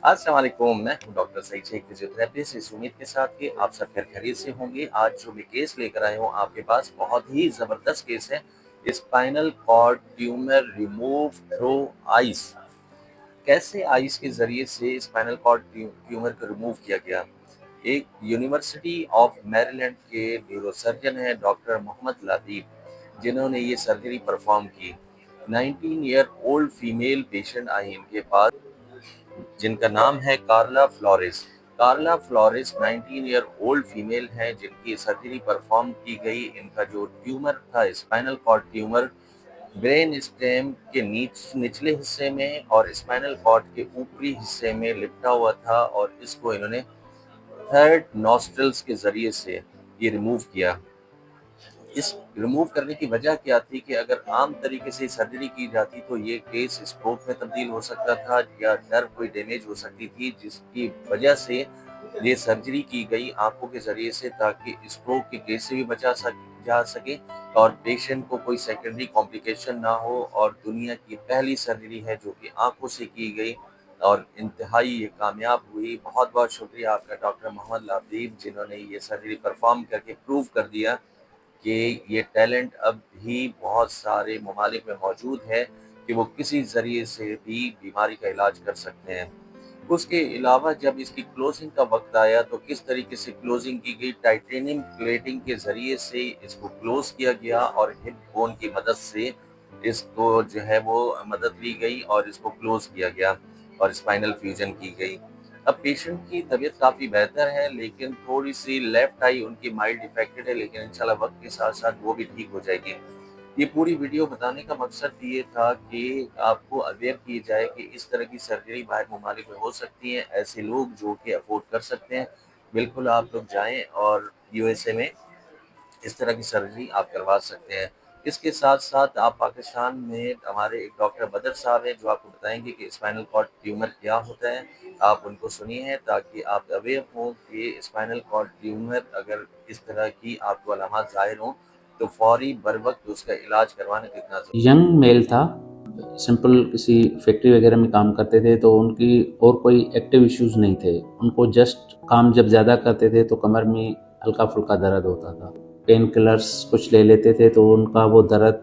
अस्सलाम वालेकुम, मैं हूँ डॉक्टर सईद शेख फिजियोथेरेपिस्ट। इस उम्मीद के साथ कि आप सब खैरियत से होंगे। आज जो मैं केस लेकर आया हूँ आपके पास बहुत ही ज़बरदस्त केस है। Spinal cord tumour remove through eyes. कैसे आइस के ज़रिए से स्पाइनल कॉर्ड ट्यूमर को रिमूव किया गया। एक यूनिवर्सिटी ऑफ मैरीलैंड के न्यूरोसर्जन हैं डॉक्टर मोहम्मद लातीफ़, जिन्होंने ये सर्जरी परफॉर्म की। 19 ईयर ओल्ड फीमेल पेशेंट आई इनके पास, जिनका नाम है Carla Flores. Carla Flores 19 year old female है जिनकी सर्जरी परफॉर्म की गई। इनका जो ट्यूमर था spinal cord tumour brain stem के निचले हिस्से में और स्पाइनल कॉर्ड के ऊपरी हिस्से में लिपटा हुआ था, और इसको इन्होंने थर्ड नॉस्ट्रल्स के जरिए से ये रिमूव किया। इस रिमूव करने की वजह क्या थी कि अगर आम तरीके से सर्जरी की जाती तो ये केस स्ट्रोक में तब्दील हो सकता था या नर्व कोई डैमेज हो सकती थी, जिसकी वजह से ये सर्जरी की गई आंखों के जरिए से, ताकि स्ट्रोक के केस से भी जा सके और पेशेंट को कोई सेकेंडरी कॉम्प्लिकेशन ना हो। और दुनिया की पहली सर्जरी है जो कि आंखों से की गई और इंतहाई ये कामयाब हुई। बहुत बहुत शुक्रिया आपका डॉक्टर मोहम्मद लातीफ़, जिन्होंने ये सर्जरी परफॉर्म करके प्रूव कर दिया कि ये टैलेंट अब भी बहुत सारे ममालिक में मौजूद है कि वो किसी ज़रिए से भी बीमारी का इलाज कर सकते हैं। उसके अलावा जब इसकी क्लोजिंग का वक्त आया तो किस तरीके से क्लोजिंग की गई, टाइटेनियम प्लेटिंग के ज़रिए से इसको क्लोज किया गया और हिप बोन की मदद से इसको जो है वो मदद ली गई और इसको क्लोज किया गया और स्पाइनल फ्यूजन की गई। अब पेशेंट की तबीयत काफ़ी बेहतर है, लेकिन थोड़ी-सी लेफ्ट आई उनकी माइल्ड इफ़ेक्टेड है, लेकिन इंशाल्लाह वक़्त के साथ-साथ वो भी ठीक हो जाएगी। ये पूरी वीडियो बताने का मकसद ये था कि आपको अवेयर किया जाए कि इस तरह की सर्जरी बाहर ममालिक में हो सकती है। ऐसे लोग जो कि अफ़ोर्ड कर सकते हैं, बिल्कुल आप लोग जाएँ और यूएसए में इस तरह की सर्जरी आप करवा सकते हैं। इसके साथ-साथ आप पाकिस्तान में हमारे एक डॉक्टर बदर साहब हैं जो आपको बताएँगे कि स्पाइनल कॉर्ड ट्यूमर क्या होता है। आप उनको सुनिए ताकि आप अवेयर हों कि स्पाइनल कॉर्ड ट्यूमर अगर इस तरह की आपको अलामात ज़ाहिर हों, तो फ़ौरी बरवक़्त उसका इलाज करवाना कितना ज़रूरी है। यंग मेल था, सिंपल किसी फैक्ट्री वगैरह में काम करते थे, तो उनकी और कोई एक्टिव इश्यूज नहीं थे। उनको जस्ट काम जब ज़्यादा करते थे तो कमर में हल्का फुल्का दर्द होता था। पेन किलर्स कुछ ले लेते थे तो उनका वो दर्द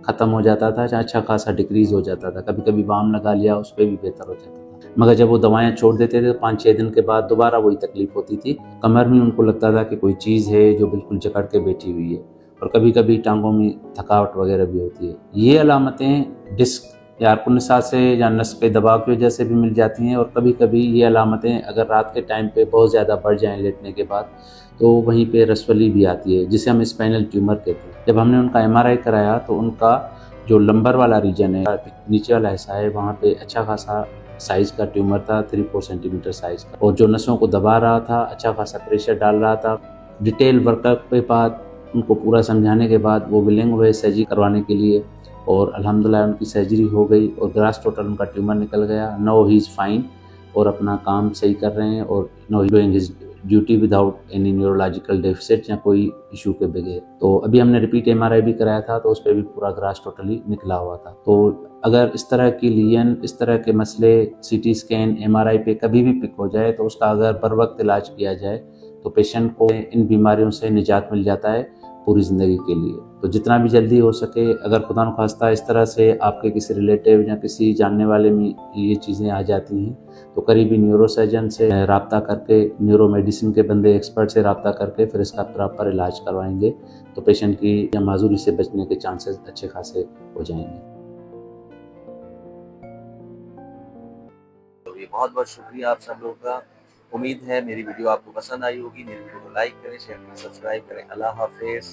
ख़त्म हो जाता था, अच्छा खासा डिक्रीज़ हो जाता था। कभी कभी बाम लगा लिया, उस पर भी बेहतर हो जाता था। मगर जब वो दवाएं छोड़ देते थे तो 5-6 दिन के बाद दोबारा वही तकलीफ होती थी। कमर में उनको लगता था कि कोई चीज़ है जो बिल्कुल जकड़ के बैठी हुई है, और कभी कभी टांगों में थकावट वगैरह भी होती है। ये अलामतें डिस्क या अर्कुनसा से या नस पे दबाव की वजह से भी मिल जाती हैं, और कभी कभी ये अलामतें अगर रात के टाइम पे बहुत ज़्यादा बढ़ जाएं लेटने के बाद, तो वहीं पे रसवली भी आती है, जिसे हम स्पाइनल ट्यूमर कहते हैं। जब हमने उनका एमआरआई कराया तो उनका जो लंबर वाला रीजन है, नीचे वाला हिस्सा है, वहाँ पे अच्छा खासा साइज का ट्यूमर था, 3-4 सेंटीमीटर साइज का, और जो नसों को दबा रहा था, अच्छा खासा प्रेशर डाल रहा था। डिटेल वर्कअप के बाद, उनको पूरा समझाने के बाद वो विलिंग हुए सर्जरी करवाने के लिए, और अल्हम्दुलिल्लाह उनकी सर्जरी हो गई और ग्रास टोटल उनका ट्यूमर निकल गया। नाउ ही इज़ फाइन और अपना काम सही कर रहे हैं, और now he doing his duty without any neurological deficit या कोई इशू के बगैर। तो अभी हमने रिपीट एमआरआई भी कराया था, तो उस पर भी पूरा ग्रास टोटली निकला हुआ था। तो अगर इस तरह की लीजन, इस तरह के मसले सीटी स्कैन एमआरआई पे कभी भी पिक हो जाए, तो उसका अगर बर वक्त इलाज किया जाए तो पेशेंट को इन बीमारियों से निजात मिल जाता है पूरी ज़िंदगी के लिए। तो जितना भी जल्दी हो सके, अगर खुदा न खास्ता इस तरह से आपके किसी रिलेटिव या किसी जानने वाले में ये चीज़ें आ जाती हैं, तो करीबी न्यूरोसर्जन से रब्ता करके, न्यूरो मेडिसिन के बंदे एक्सपर्ट से रब्ता करके फिर इसका प्रॉपर इलाज करवाएंगे, तो पेशेंट की या माजूरी से बचने के चांसेस अच्छे खासे हो जाएंगे। तो ये बहुत बहुत शुक्रिया आप सब लोगों का। उम्मीद है मेरी वीडियो आपको पसंद आई होगी। मेरी वीडियो को लाइक करें, शेयर करें, सब्सक्राइब करें। अल्लाह हाफिज़।